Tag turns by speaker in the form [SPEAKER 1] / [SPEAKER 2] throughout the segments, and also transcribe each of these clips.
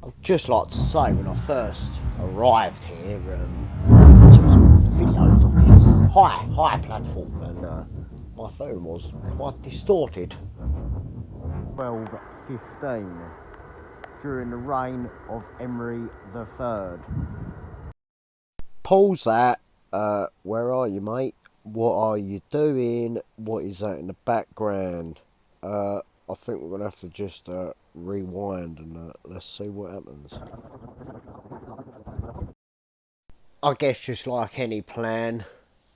[SPEAKER 1] I'd just like to say, when I first arrived here, I took some videos of this high platform, and my phone was quite distorted. 12:15 during the reign of Henry III. Pause that. Where are you, mate? What are you doing? What is that in the background? I think we're gonna have to just rewind and let's see what happens. I guess just like any plan,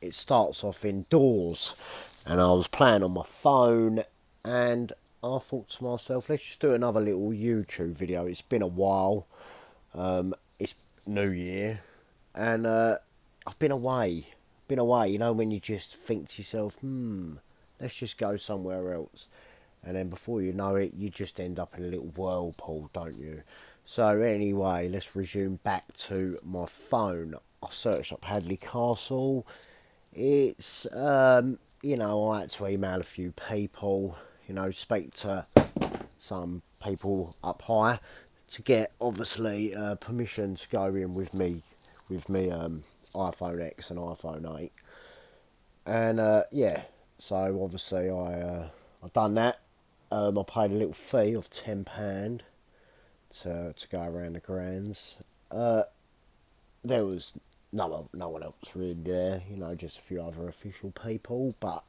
[SPEAKER 1] it starts off indoors, and I was playing on my phone, and I thought to myself, let's just do another little YouTube video. It's been a while. It's New Year, and I've been away. You know, when you just think to yourself, let's just go somewhere else. And then before you know it, you just end up in a little whirlpool, don't you? So anyway, let's resume back to my phone. I searched up Hadley Castle. It's, you know, I had to email a few people, you know, speak to some people up high to get, obviously, permission to go in with me, iPhone X and iPhone 8. And, yeah, so obviously I done that. I paid a little fee of £10 to go around the grounds. There was no one else really there, you know, just a few other official people, but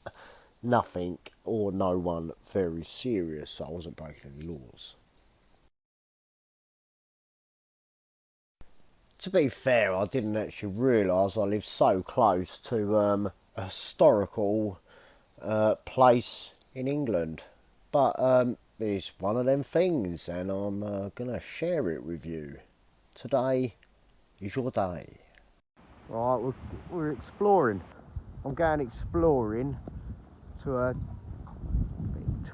[SPEAKER 1] nothing or no one very serious, so I wasn't breaking any laws. To be fair, I didn't actually realise I lived so close to a historical place in England. But it's one of them things, and I'm going to share it with you. Today is your day. Right, we're exploring. I'm going exploring to a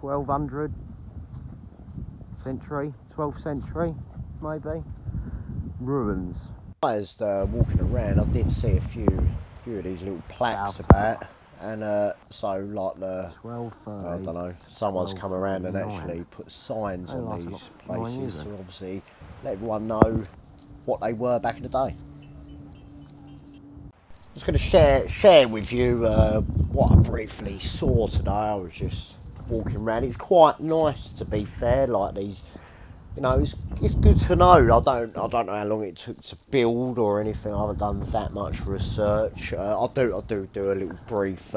[SPEAKER 1] 1200 century, 12th century, maybe, ruins. As walking around, I did see a few of these little plaques about. And so, like I don't know, someone's come around and actually put signs on these places to obviously let everyone know what they were back in the day. I'm just going to share with you what I briefly saw today. I was just walking around. It's quite nice, to be fair. Like these, you know, it's good to know. I don't know how long it took to build or anything. I haven't done that much research. I do a little brief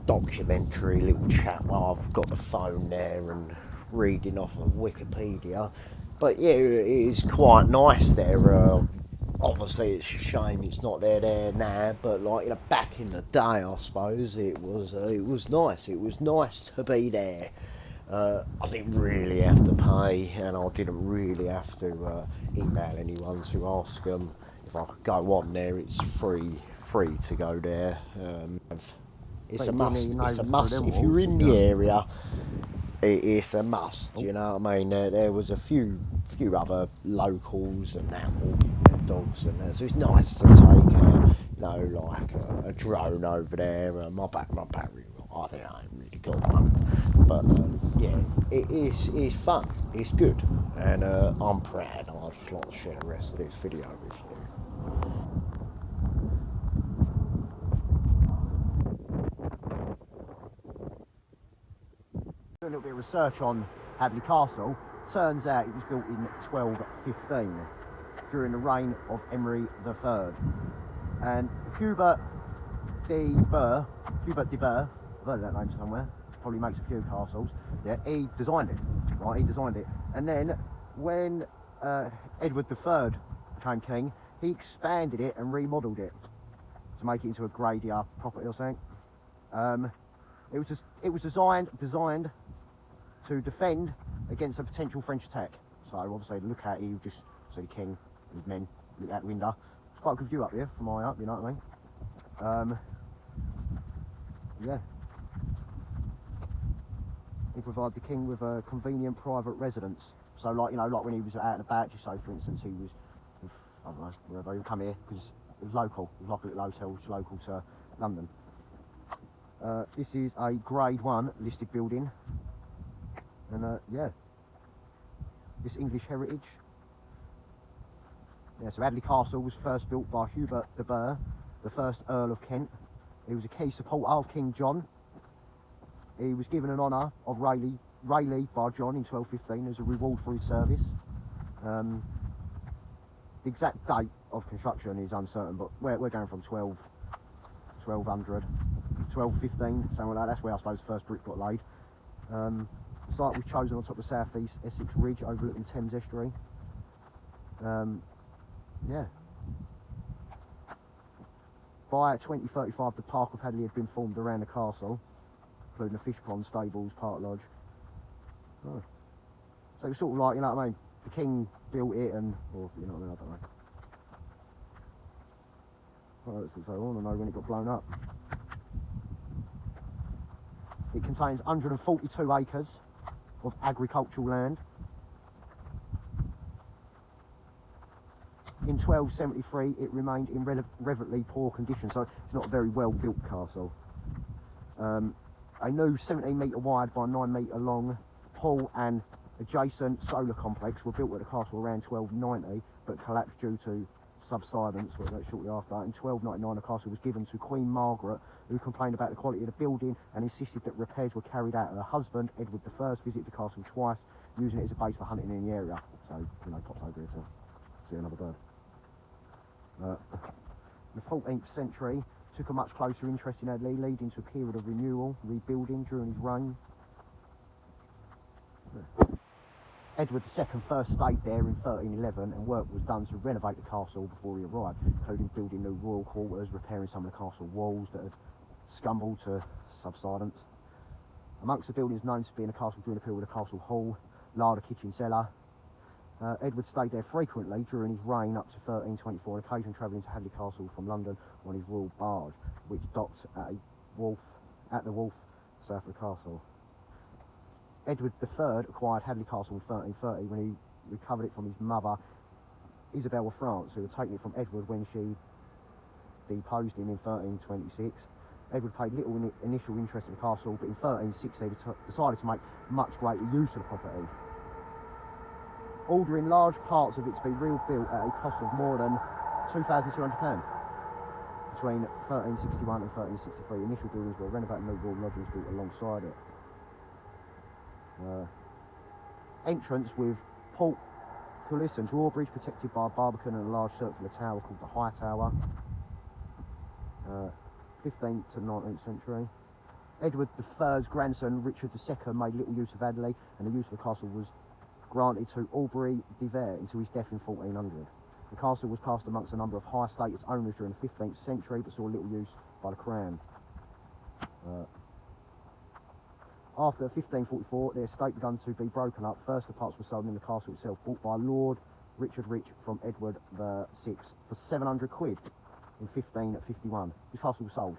[SPEAKER 1] documentary, little chat while I've got the phone there and reading off of Wikipedia. But yeah, it is quite nice there. Obviously, it's a shame it's not there now. But like, you know, back in the day, I suppose it was nice. It was nice to be there. I didn't really have to pay, and I didn't really have to email anyone to ask them if I could go on there. It's free to go there. It's a must. It's a must. If you're in the area, it's a must. You know what I mean? There was a few other locals and that walking their dogs, and so it's nice to take, you know, like a drone over there. My battery, I think I ain't really got one, but yeah, it's fun. It's good, and I'm proud. I'd just like to share the rest of this video with you. A little bit of research on Hadley Castle. Turns out it was built in 1215 during the reign of Henry III. And Hubert de Burgh, I've heard that name somewhere, probably makes a few castles. Yeah, he designed it, right? He designed it. And then when Edward III became king, he expanded it and remodelled it to make it into a gradier property or something. It was designed to defend against a potential French attack. So obviously, look at it, you just see the king and his men look out the window. It's quite a good view up here from high up, you know what I mean? Yeah. He provided the king with a convenient private residence. So like, you know, like when he was out and about, just say for instance he was, I don't know, wherever he would come here, because it was local. It was like a little hotel, which was local to London. This is a Grade 1 listed building. And yeah, this English heritage. Yeah, so Hadley Castle was first built by Hubert de Burgh, the first Earl of Kent. He was a key supporter of King John. He was given an honour of Rayleigh by John in 1215 as a reward for his service. The exact date of construction is uncertain, but we're going from 1200, 1215, something like that. That's where I suppose the first brick got laid. The site was chosen on top of the South East Essex Ridge overlooking Thames Estuary. Yeah. By 2035, the Park of Hadley had been formed around the castle, including the fish pond, stables, park lodge. Oh. So it was sort of like, you know what I mean, the king built it and, or, you know what I mean, I don't know. Oh, so I want to know when it got blown up. It contains 142 acres of agricultural land. In 1273, it remained in relatively poor condition, so it's not a very well built castle. A new 17 metre wide by 9 metre long hall and adjacent solar complex were built at the castle around 1290, but collapsed due to subsidence shortly after. In 1299, the castle was given to Queen Margaret, who complained about the quality of the building and insisted that repairs were carried out. Her husband, Edward I, visited the castle twice, using it as a base for hunting in the area. So, you know, pops over here to see another bird. In the 14th century, took a much closer interest in Hadley, leading to a period of renewal, rebuilding during his reign. Edward II first stayed there in 1311, and work was done to renovate the castle before he arrived, including building new royal quarters, repairing some of the castle walls that had scumbled to subsidence. Amongst the buildings known to be in the castle during the period were the castle hall, larder, kitchen, cellar. Edward stayed there frequently during his reign up to 1324, on occasion travelling to Hadley Castle from London on his royal barge, which docked at the wharf south of the castle. Edward III acquired Hadley Castle in 1330 when he recovered it from his mother, Isabel of France, who had taken it from Edward when she deposed him in 1326. Edward paid little initial interest in the castle, but in 1360 he decided to make much greater use of the property, ordering large parts of it to be rebuilt at a cost of more than £2,200. Between 1361 and 1363, initial buildings were renovated and new royal lodgings built alongside it. Entrance with portcullis and drawbridge protected by a barbican and a large circular tower called the High Tower. 15th to 19th century. Edward III's grandson Richard II made little use of Hadley, and the use of the castle was granted to Aubrey de Vere until his death in 1400. The castle was passed amongst a number of high status owners during the 15th century, but saw little use by the Crown. After 1544, the estate began to be broken up. First, the parts were sold in the castle itself, bought by Lord Richard Rich from Edward VI for 700 quid in 1551. This castle was sold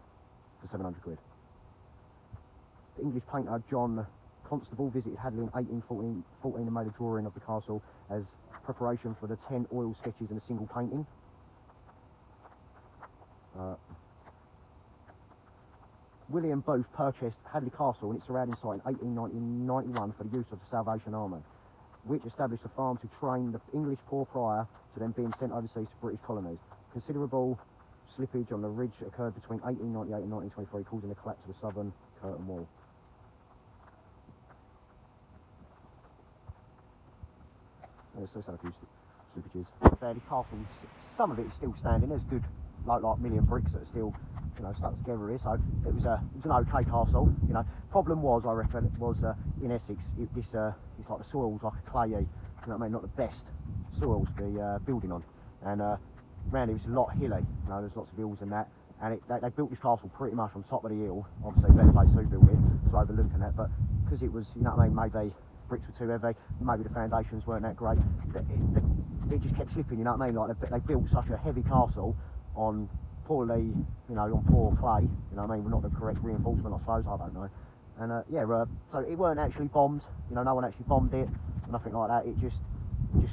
[SPEAKER 1] for 700 quid. The English painter John Constable visited Hadley in 1814 and made a drawing of the castle as preparation for the 10 oil sketches and a single painting. William Booth purchased Hadley Castle and its surrounding site in 1891 for the use of the Salvation Army, which established a farm to train the English poor prior to then being sent overseas to British colonies. Considerable slippage on the ridge occurred between 1898 and 1923, causing the collapse of the southern curtain wall. Let's have a few slippages. This castle, some of it is still standing. There's good, like million bricks that are still, you know, stuck together here. So it was an okay castle. You know, problem was, I reckon, it was in Essex. It's like the soil's like a clayey, you know what I mean, not the best soil to be building on. And around here it's a lot hilly. You know, there's lots of hills and that. And they built this castle pretty much on top of the hill. Obviously, better place who built it, so overlooking that. But because it was, you know what I mean, maybe bricks were too heavy, maybe the foundations weren't that great, it just kept slipping, you know what I mean? Like they built such a heavy castle on poorly, you know, on poor clay, you know what I mean, with not the correct reinforcement, I suppose, I don't know. And so it weren't actually bombed, you know, no one actually bombed it, nothing like that. It just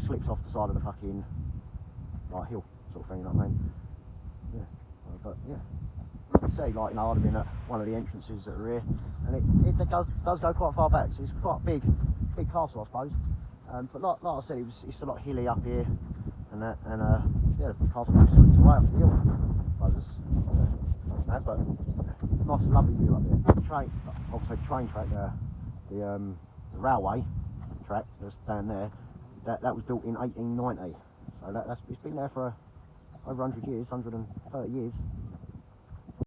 [SPEAKER 1] slips off the side of the fucking like hill sort of thing, you know what I mean? Yeah, but yeah. You can see, like, you know, I'd have been at one of the entrances that are here, and it does go quite far back, so it's quite a big castle, I suppose. But like I said, it's a lot hilly up here, and yeah, the castle slipped away up the hill. No, but nice, lovely view up there. Train, obviously train track there. The railway track that's down there. That was built in 1890, so it's been there for over 100 years, 130 years.